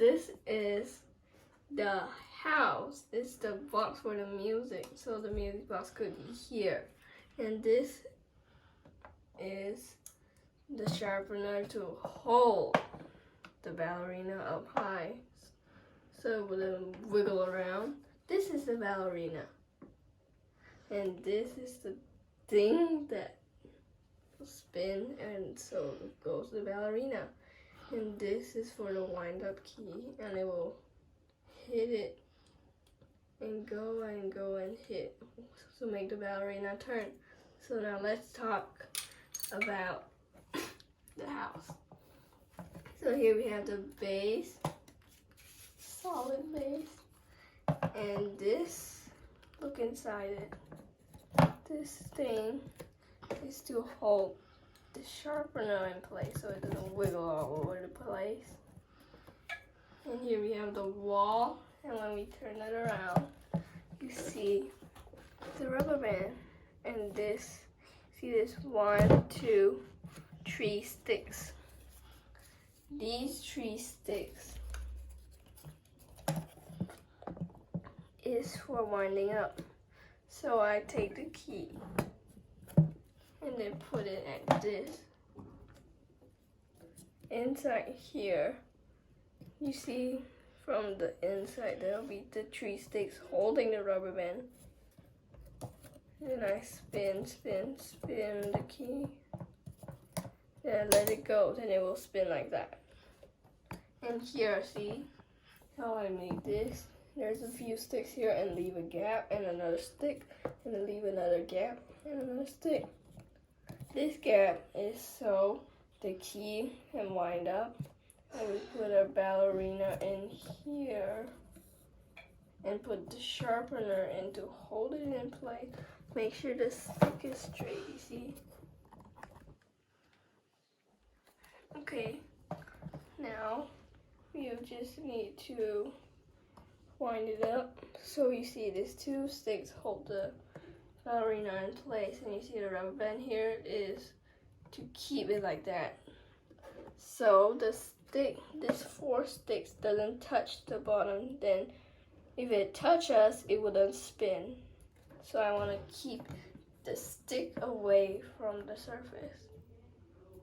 this is the house. It's the box for the music. So the music box could be here. And this is the sharpener to hold the ballerina up high so it wouldn't wiggle around. This is the ballerina. And this is the thing that will spin, and so goes the ballerina. And this is for the wind up key, and it will hit it and go and hit to make the ballerina turn. So now let's talk about the house. So here we have the base, solid base, and this, look inside it. This thing is to hold the sharpener in place so it doesn't wiggle all over the place. And here we have the wall, and when we turn it around, you see the rubber band. And this, see this 1, 2, 3 sticks. These 3 sticks is for winding up. So I take the key and then put it at this. Inside here, you see from the inside there'll be the 3 sticks holding the rubber band. And I spin the key. Then I let it go, then it will spin like that. And here, see how I made this? There's a few sticks here, and leave a gap and another stick, and then leave another gap and another stick. This gap is so the key can wind up, and we put our ballerina in here and put the sharpener in to hold it in place. Make sure the stick is straight, you see? Okay, now you just need to wind it up. So you see these 2 sticks hold the ballerina in place, and you see the rubber band here is to keep it like that. So the stick, this 4 sticks doesn't touch the bottom, then if it touches, it wouldn't spin. So I want to keep the stick away from the surface.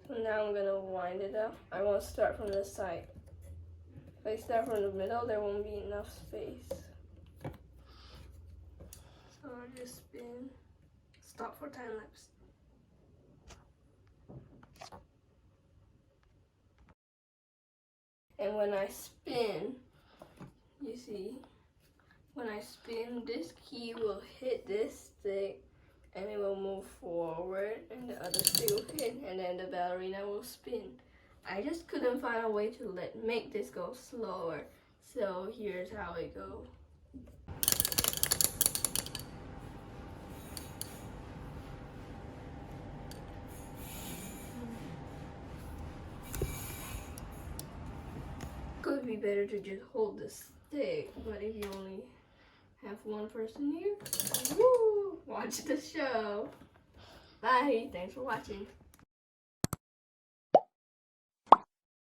So now I'm gonna wind it up. I won't start from the side. If I start from the middle, there won't be enough space. So I'll just spin. Stop for time lapse. And when I spin, you see, when I spin, this key will hit this stick and it will move forward, and the other stick will hit, and then the ballerina will spin. I just couldn't find a way to make this go slower. So here's how it goes. Could be better to just hold the stick, but if you only have one person here, woo, watch the show. Bye, thanks for watching.